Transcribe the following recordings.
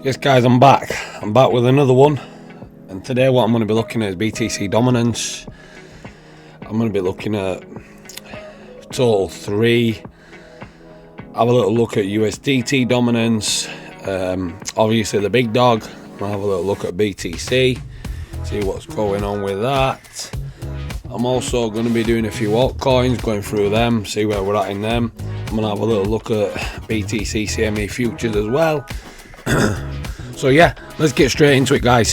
Yes guys, I'm back with another one, and today what I'm going to be looking at is BTC dominance. I'm going to be looking at Total3, have a little look at USDT dominance, obviously the big dog. I'll have a little look at BTC, see what's going on with that. I'm also going to be doing a few altcoins, going through them, see where we're at in them. I'm going to have a little look at BTC CME futures as well. So yeah, let's get straight into it, guys.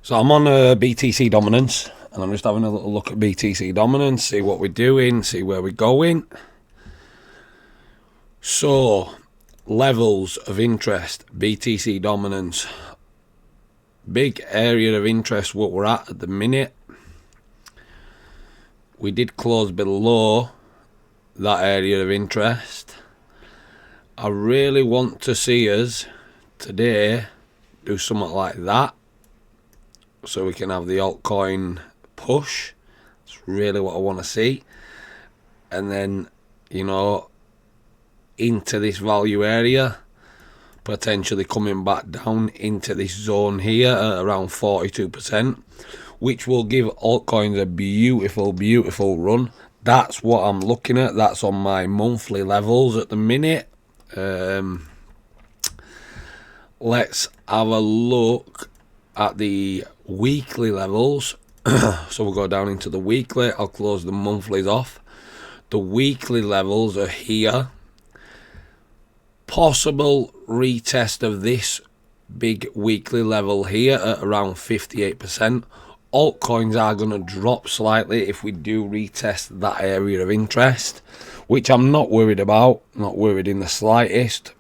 So I'm on BTC dominance, and I'm just having a little look at BTC dominance, see what we're doing, see where we're going. So, levels of interest, BTC dominance, big area of interest what we're at the minute. We did close below that area of interest. I really want to see us today do something like that, so we can have the altcoin push. That's really what I want to see. And then, you know, into this value area, potentially coming back down into this zone here at around 42%, which will give altcoins a beautiful run. That's what I'm looking at. That's on my monthly levels at the minute. Let's have a look at the weekly levels. So we'll go down into the weekly. I'll close the monthlies off. The weekly levels are here. Possible retest of this big weekly level here at around 58%. Altcoins are going to drop slightly if we do retest that area of interest, which I'm not worried about, not worried in the slightest.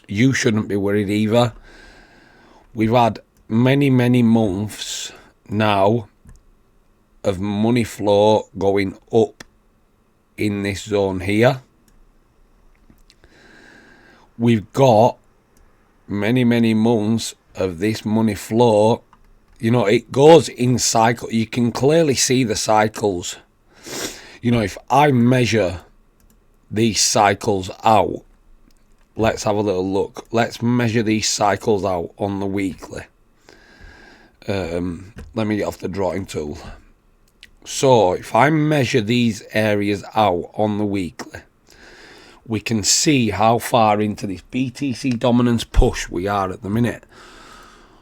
You shouldn't be worried either. We've had many months now of money flow going up in this zone here. We've got many months of this money flow. You know, it goes in cycle. You can clearly see the cycles. You know, if I measure these cycles out, let's have a little look. Let's measure these cycles out on the weekly. Let me get off the drawing tool. So if I measure these areas out on the weekly, we can see how far into this BTC dominance push we are at the minute.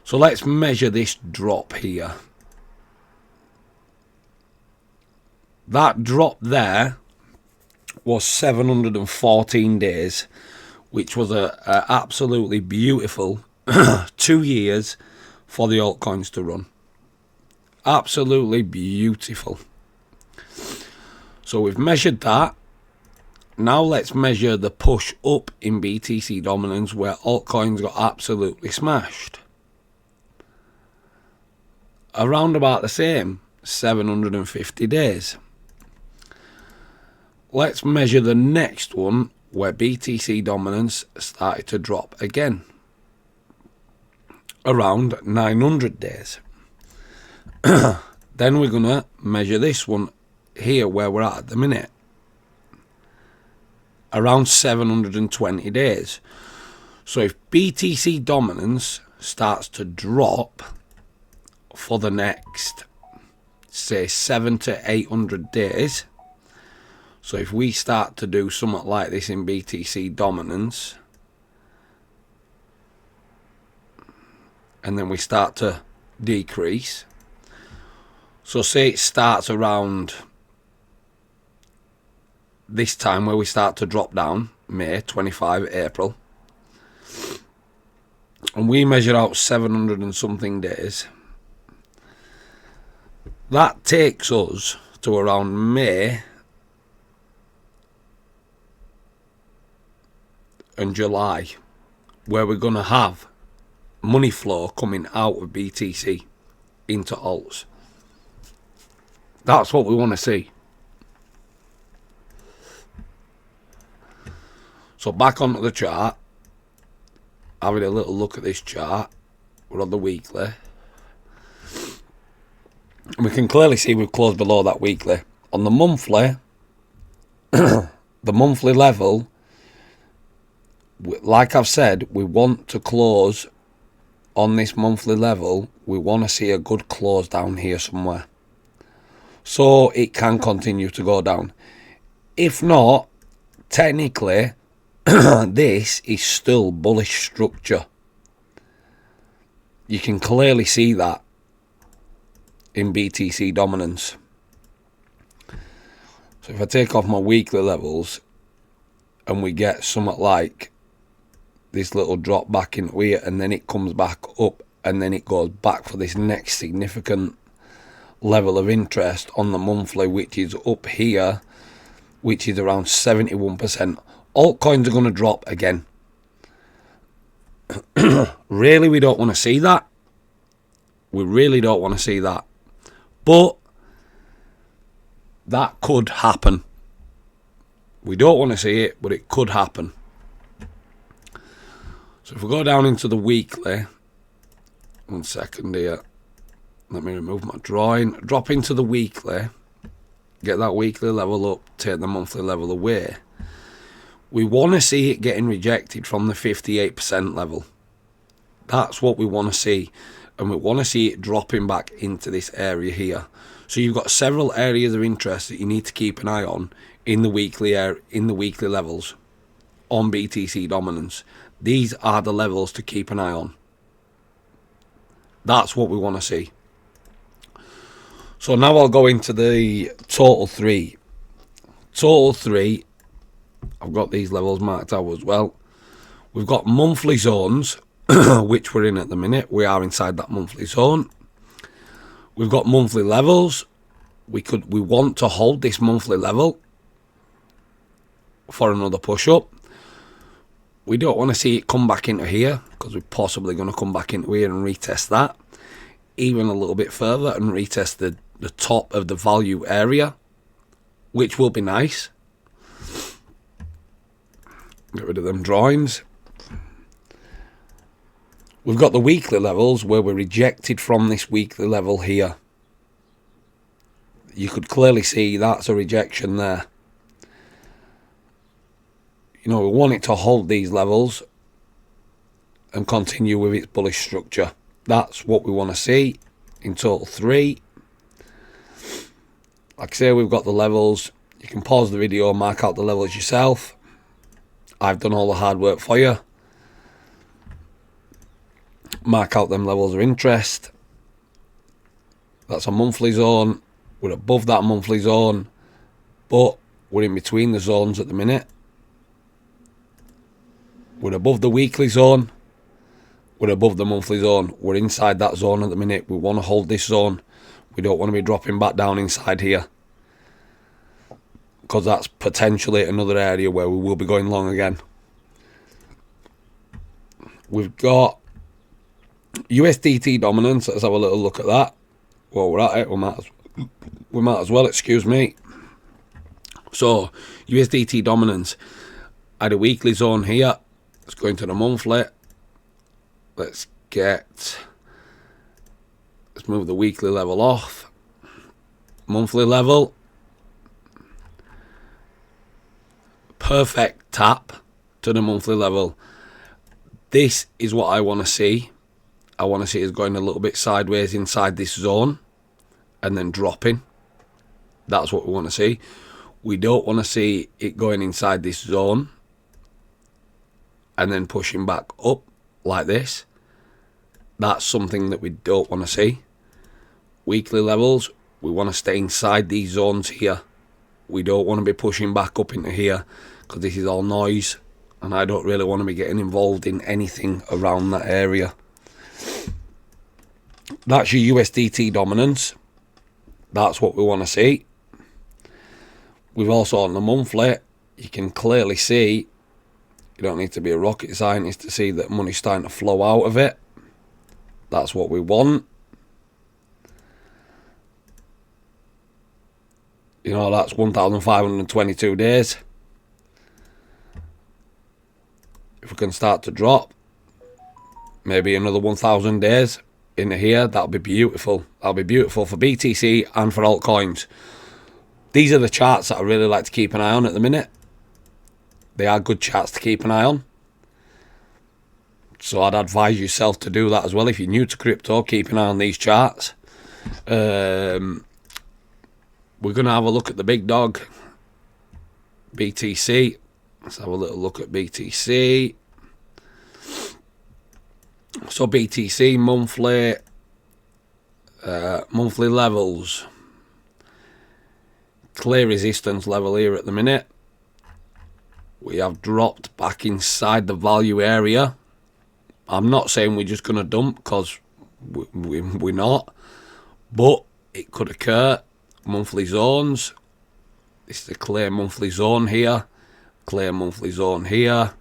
So let's measure this drop here. That drop there was 714 days, which was a absolutely beautiful 2 years for the altcoins to run. Absolutely beautiful. So we've measured that. Now let's measure the push up in BTC dominance where altcoins got absolutely smashed. Around about the same, 750 days. Let's measure the next one where BTC dominance started to drop again. Around 900 days. Then we're going to measure this one here where we're at the minute. Around 720 days. So if BTC dominance starts to drop for the next, say, 700 to 800 days, so if we start to do something like this in BTC dominance, and then we start to decrease, so say it starts around this time where we start to drop down, May 25 April, and we measure out 700 and something days, that takes us to around May and July, where we're going to have money flow coming out of BTC into alts. That's what we want to see. So back onto the chart, having a little look at this chart. We're on the weekly. And we can clearly see we've closed below that weekly. On the monthly, the monthly level, like I've said, we want to close on this monthly level. We want to see a good close down here somewhere, so it can continue to go down. If not, technically, this is still bullish structure. You can clearly see that in BTC dominance. So if I take off my weekly levels and we get something like this little drop back into here, and then it comes back up, and then it goes back for this next significant level of interest on the monthly, which is up here, which is around 71%. Altcoins are going to drop again. Really, we don't want to see that. We really don't want to see that. But that could happen. We don't want to see it, but it could happen. So if we go down into the weekly, 1 second here, let me remove my drawing, drop into the weekly, get that weekly level up, take the monthly level away. We want to see it getting rejected from the 58% level. That's what we want to see. And we want to see it dropping back into this area here. So you've got several areas of interest that you need to keep an eye on in the weekly levels on BTC dominance. These are the levels to keep an eye on. That's what we want to see. So now I'll go into the total 3. Total 3, I've got these levels marked out as well. We've got monthly zones, which we're in at the minute. We are inside that monthly zone. We've got monthly levels. We want to hold this monthly level for another push up. We don't want to see it come back into here, because we're possibly going to come back into here and retest that even a little bit further and retest the top of the value area, which will be nice. Get rid of them drawings. We've got the weekly levels where we're rejected from this weekly level here. You could clearly see that's a rejection there. You know, we want it to hold these levels and continue with its bullish structure. That's what we want to see in total 3. Like I say, we've got the levels. You can pause the video, mark out the levels yourself. I've done all the hard work for you. Mark out them levels of interest. That's a monthly zone. We're above that monthly zone, but we're in between the zones at the minute. We're above the weekly zone. We're above the monthly zone. We're inside that zone at the minute. We want to hold this zone. We don't want to be dropping back down inside here, because that's potentially another area where we will be going long again. We've got USDT dominance. Let's have a little look at that. Well, we're at it. We might as well, excuse me. So, USDT dominance. I had a weekly zone here. Let's go into the monthly. Let's move the weekly level off. Monthly level. Perfect tap to the monthly level. This is what I want to see. I want to see it going a little bit sideways inside this zone and then dropping. That's what we want to see. We don't want to see it going inside this zone and then pushing back up like this. That's something that we don't want to see. Weekly levels, we want to stay inside these zones here. We don't want to be pushing back up into here, because this is all noise and I don't really want to be getting involved in anything around that area. That's your USDT dominance. That's what we want to see. We've also on the monthly, you can clearly see, you don't need to be a rocket scientist to see that money's starting to flow out of it. That's what we want. You know, that's 1,522 days. If we can start to drop, maybe another 1,000 days, in here, that'll be beautiful. That'll be beautiful for BTC and for altcoins. These are the charts that I really like to keep an eye on at the minute. They are good charts to keep an eye on. So I'd advise yourself to do that as well. If you're new to crypto, keep an eye on these charts. We're going to have a look at the big dog, BTC. Let's have a little look at BTC. So BTC monthly levels. Clear resistance level here at the minute. We have dropped back inside the value area. I'm not saying we're just going to dump, because we're not. But it could occur. Monthly zones. This is a clear monthly zone here. Clear monthly zone here.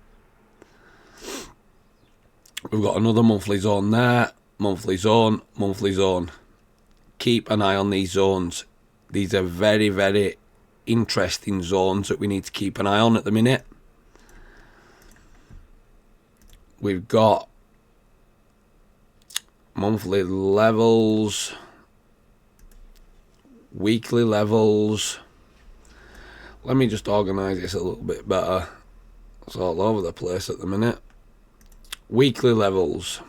We've got another monthly zone there. Monthly zone. Monthly zone. Keep an eye on these zones. These are very, very interesting zones that we need to keep an eye on at the minute. We've got monthly levels, weekly levels. Let me just organise this a little bit better. It's all over the place at the minute. Weekly levels.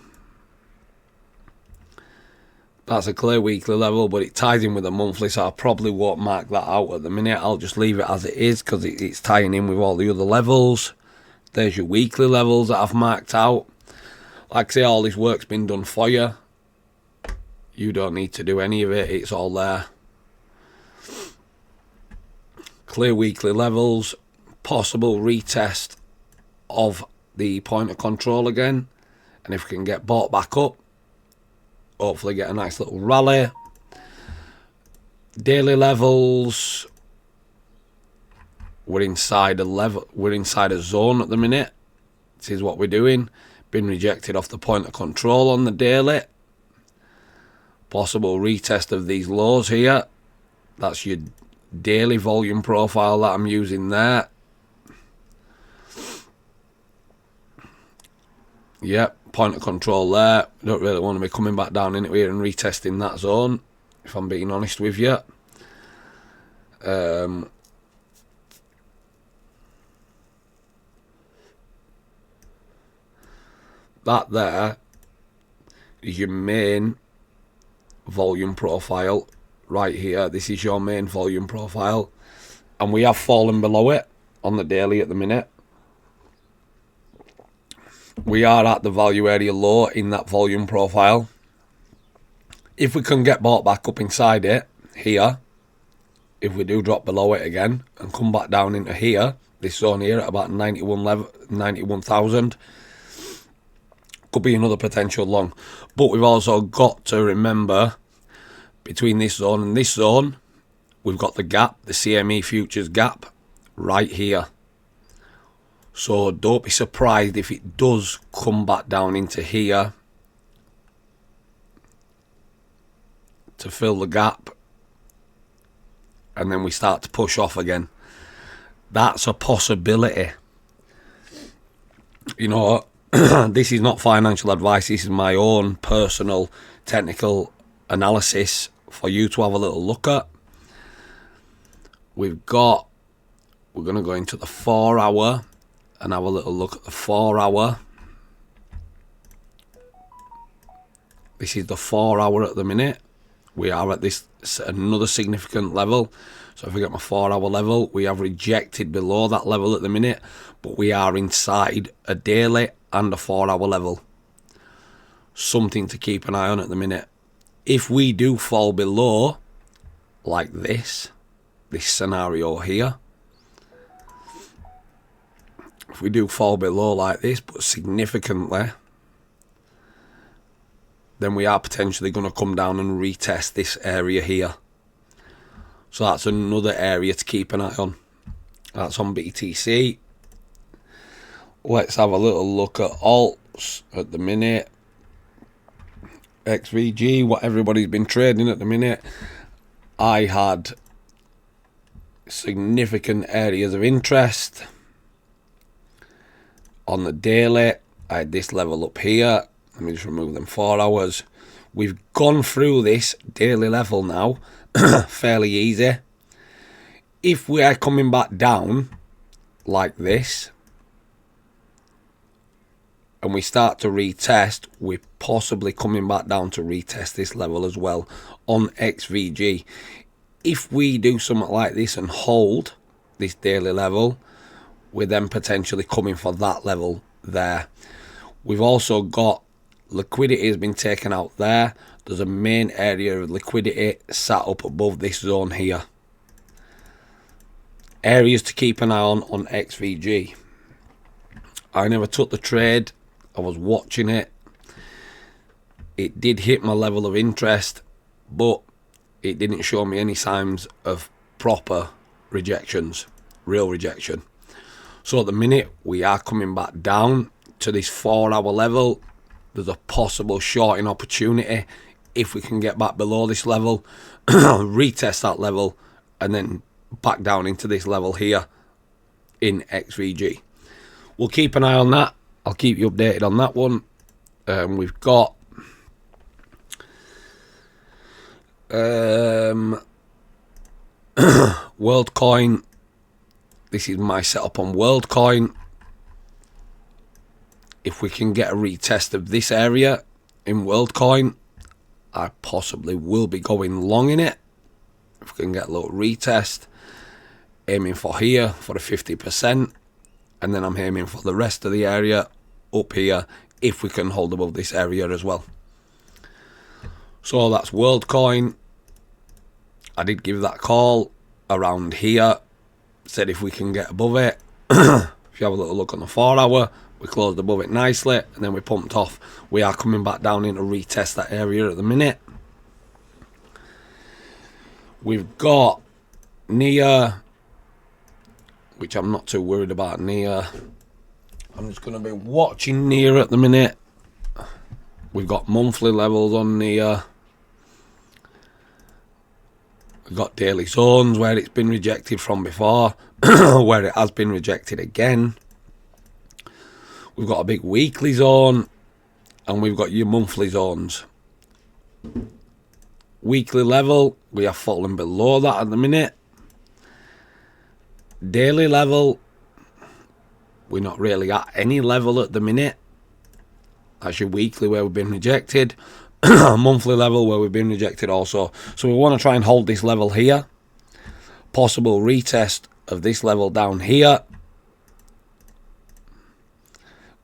That's a clear weekly level, but it ties in with a monthly, so I probably won't mark that out at the minute. I'll just leave it as it is, because it's tying in with all the other levels. There's your weekly levels that I've marked out. Like I say, all this work's been done for you. You don't need to do any of it. It's all there. Clear weekly levels. Possible retest of the point of control again. And if we can get bought back up, hopefully get a nice little rally. Daily levels. We're inside a level. We're inside a zone at the minute. This is what we're doing. Been rejected off the point of control on the daily. Possible retest of these lows here. That's your daily volume profile that I'm using there. Yep, point of control there. Don't really want to be coming back down into here and retesting that zone, if I'm being honest with you. That there is your main volume profile right here. This is your main volume profile, and we have fallen below it on the daily at the minute. We are at the value area low in that volume profile. If we can get bought back up inside it here, if we do drop below it again and come back down into here, this zone here at about 91,000, could be another potential long. But we've also got to remember, between this zone and this zone, we've got the gap, the CME futures gap, right here. So don't be surprised if it does come back down into here to fill the gap, and then we start to push off again. That's a possibility. You know, this is not financial advice. This is my own personal technical analysis for you to have a little look at. We're going to go into the 4 hour and have a little look at the 4 hour. This is the 4 hour at the minute. We are at this another significant level. So if we get my 4 hour level, we have rejected below that level at the minute, but we are inside a daily and a 4 hour level. Something to keep an eye on at the minute. If we do fall below, like this scenario here, if we do fall below like this, but significantly, then we are potentially going to come down and retest this area here. So that's another area to keep an eye on. That's on BTC. Let's have a little look at alts at the minute. XVG, what everybody's been trading at the minute. I had significant areas of interest on the daily. I had this level up here. Let me just remove them 4 hours. We've gone through this daily level now fairly easy. If we are coming back down like this and we start to retest, we're possibly coming back down to retest this level as well on XVG. If we do something like this and hold this daily level, we're then potentially coming for that level there. We've also got liquidity has been taken out there. There's a main area of liquidity sat up above this zone here. Areas to keep an eye on XVG. I never took the trade. I was watching it. It did hit my level of interest, but it didn't show me any signs of proper rejections, real rejection. So at the minute, we are coming back down to this 4 hour level. There's a possible shorting opportunity if we can get back below this level, retest that level, and then back down into this level here in XVG. We'll keep an eye on that. I'll keep you updated on that one. We've got WorldCoin. This is my setup on WorldCoin. If we can get a retest of this area in WorldCoin, I possibly will be going long in it. If we can get a little retest, aiming for here for the 50%, and then I'm aiming for the rest of the area up here if we can hold above this area as well. So that's WorldCoin. I did give that call around here, said if we can get above it. If you have a little look on the 4 hour, we closed above it nicely and then we pumped off. We are coming back down in to retest that area at the minute. We've got NIA, which I'm not too worried about NIA. I'm just going to be watching NIA at the minute. We've got monthly levels on NIA. We've got daily zones where it's been rejected from before, where it has been rejected again. We've got a big weekly zone, and we've got your monthly zones. Weekly level, we are falling below that at the minute. Daily level, we're not really at any level at the minute. That's your weekly where we've been rejected. Monthly level where we've been rejected also. So we want to try and hold this level here. Possible retest of this level down here,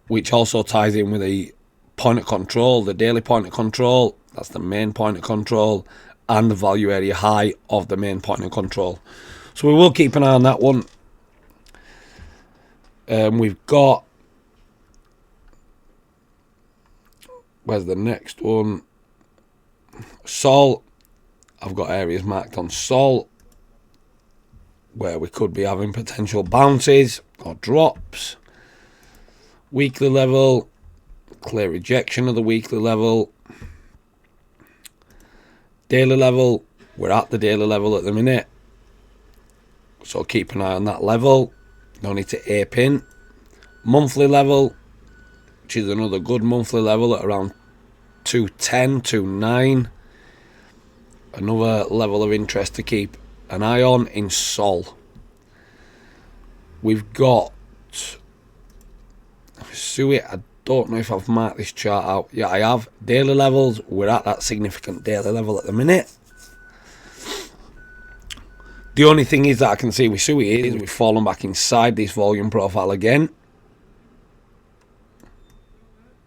which also ties in with the point of control, the daily point of control. That's the main point of control and the value area high of the main point of control. So we will keep an eye on that one. We've got, where's the next one? Sol. I've got areas marked on Sol where we could be having potential bounces or drops. Weekly level, clear rejection of the weekly level. Daily level, we're at the daily level at the minute, so keep an eye on that level. No need to ape in. Monthly level, which is another good monthly level at around 210, 209. Another level of interest to keep an eye on in Sol. We've got Sui. I don't know if I've marked this chart out. Yeah, I have. Daily levels, we're at that significant daily level at the minute. The only thing is that I can see with Sui is we've fallen back inside this volume profile again.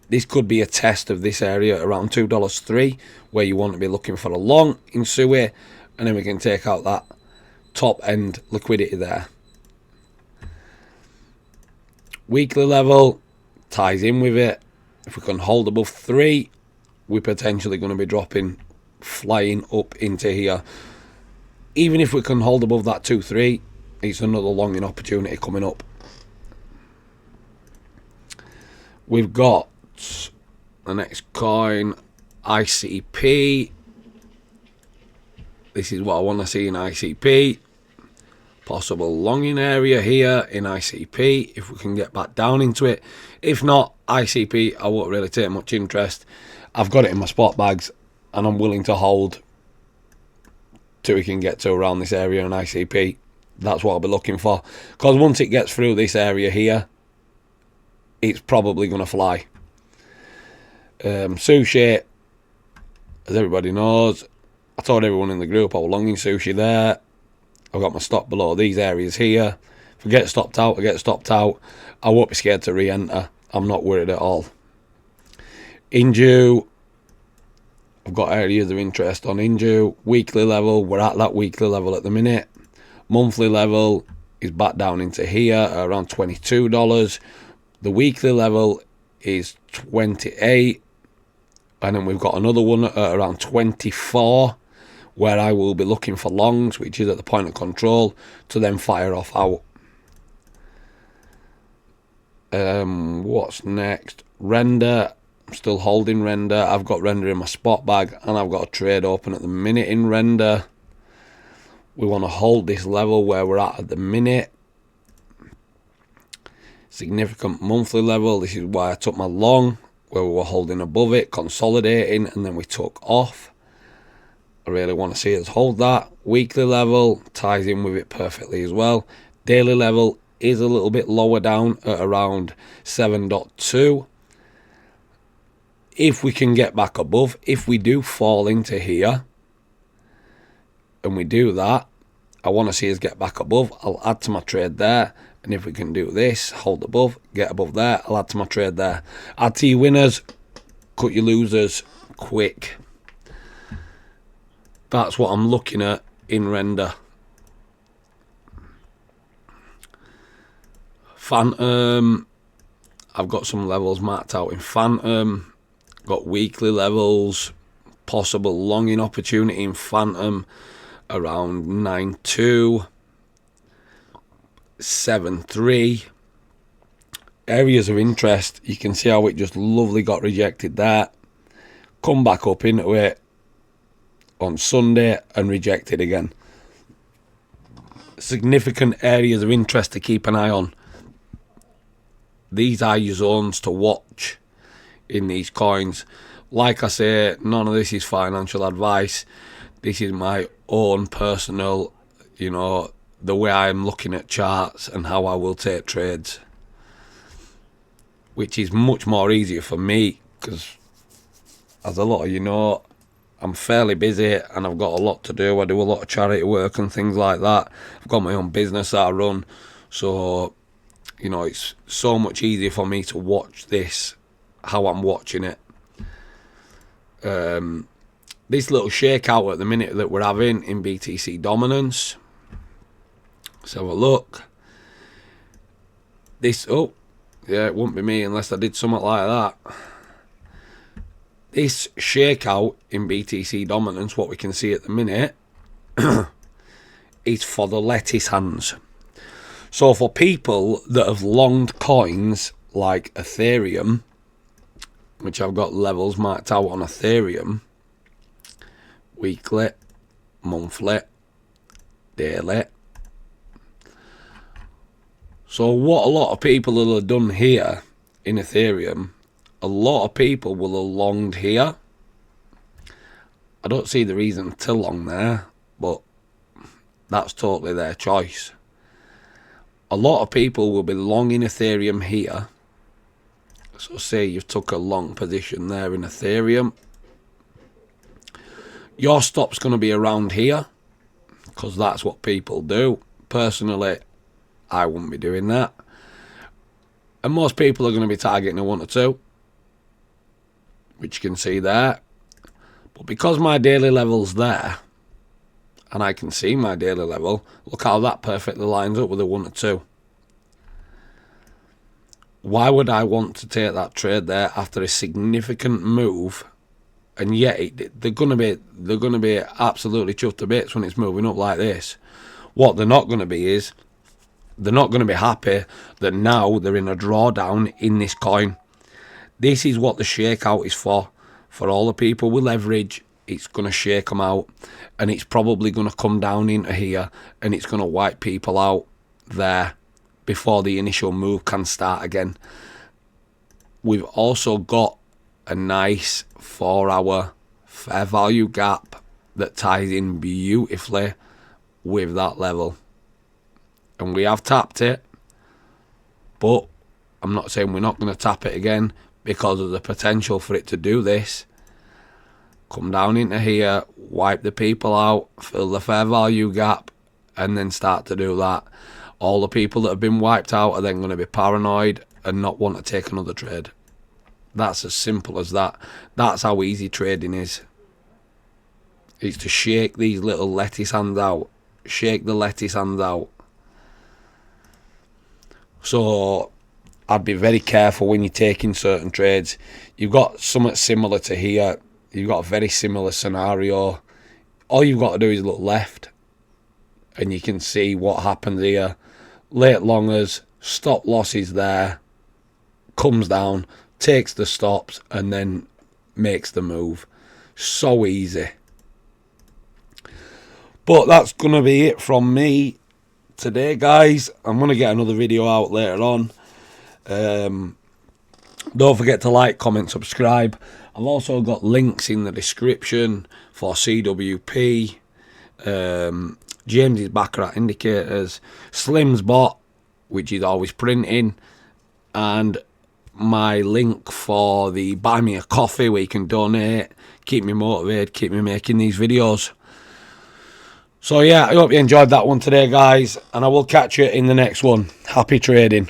This could be a test of this area around $2.03, where you want to be looking for a long in Sui, and then we can take out that top end liquidity there. Weekly level ties in with it. If we can hold above 3, we're potentially going to be dropping, flying up into here. Even if we can hold above that 2.3, it's another longing opportunity coming up. We've got the next coin, ICP. This is what I want to see in ICP. Possible longing area here in ICP if we can get back down into it. If not, ICP, I won't really take much interest. I've got it in my spot bags. and I'm willing to hold till we can get to around this area on ICP. That's what I'll be looking for, because once it gets through this area here, it's probably going to fly. Sushi, as everybody knows, I told everyone in the group I was longing sushi there. I've got my stop below these areas here. If I get stopped out, I get stopped out. I won't be scared to re-enter. I'm not worried at all. Inju, I've got areas of interest on Inju. Weekly level, we're at that weekly level at the minute. Monthly level is back down into here, around $22. The weekly level is 28. And then we've got another one at around 24, where I will be looking for longs, which is at the point of control, to then fire off out. What's next? Render. I'm still holding render. I've got render in my spot bag, and I've got a trade open at the minute in render. We want to hold this level where we're at the minute. Significant monthly level. This is why I took my long, where we were holding above it, consolidating, and then we took off. I really want to see us hold that. Weekly level ties in with it perfectly as well. Daily level is a little bit lower down at around 7.2. If we can get back above, if we do fall into here, and we do that, I want to see us get back above. I'll add to my trade there. And if we can do this, hold above, get above there, I'll add to my trade there. Add to your winners, cut your losers quick. That's what I'm looking at in render. Phantom, I've got some levels marked out in Phantom. Got weekly levels, possible longing opportunity in Phantom around 9.2. 7.3. Areas of interest, you can see how it just lovely got rejected there. Come back up into it on Sunday and rejected again. Significant areas of interest to keep an eye on. These are your zones to watch in these coins. Like I say, none of this is financial advice. This is my own personal, the way I'm looking at charts and how I will take trades, which is much more easier for me, because as a lot of you know, I'm fairly busy and I've got a lot to do. I do a lot of charity work and things like that. I've got my own business that I run, so it's so much easier for me to watch this how I'm watching it. This little shakeout at the minute that we're having in BTC dominance. Let's have a look. This, it wouldn't be me unless I did something like that. This shakeout in BTC dominance, what we can see at the minute, is for the lettuce hands. So for people that have longed coins like Ethereum, which I've got levels marked out on Ethereum, weekly, monthly, daily. So what a lot of people will have done here in Ethereum, a lot of people will have longed here. I don't see the reason to long there, but that's totally their choice. A lot of people will be longing Ethereum here. So say you've took a long position there in Ethereum. Your stop's going to be around here, because that's what people do. Personally, I wouldn't be doing that. And most people are going to be targeting a 1 or 2, which you can see there. But because my daily level's there, and I can see my daily level, look how that perfectly lines up with a 1 or 2. Why would I want to take that trade there after a significant move? And yet they're gonna be absolutely chuffed to bits when it's moving up like this. What they're not going to be is, they're not going to be happy that now they're in a drawdown in this coin. This is what the shakeout is for all the people with leverage. It's going to shake them out, and it's probably going to come down into here, and it's going to wipe people out there before the initial move can start again. We've also got a nice 4-hour fair value gap that ties in beautifully with that level. And we have tapped it, but I'm not saying we're not going to tap it again because of the potential for it to do this. Come down into here, wipe the people out, fill the fair value gap, and then start to do that. All the people that have been wiped out are then going to be paranoid and not want to take another trade. That's as simple as that. That's how easy trading is. It's to shake these little lettuce hands out. Shake the lettuce hands out. So I'd be very careful when you're taking certain trades. You've got something similar to here. You've got a very similar scenario. All you've got to do is look left, and you can see what happens here. Late longers, stop losses there, comes down, takes the stops, and then makes the move. So easy. But that's going to be it from me today, guys. I'm going to get another video out later on. Don't forget to like, comment, subscribe. I've also got links in the description for CWP, James's Baccarat indicators, Slim's bot, which is always printing, and my link for the Buy Me a Coffee where you can donate, keep me motivated, keep me making these videos. So yeah, I hope you enjoyed that one today, guys, and I will catch you in the next one. Happy trading.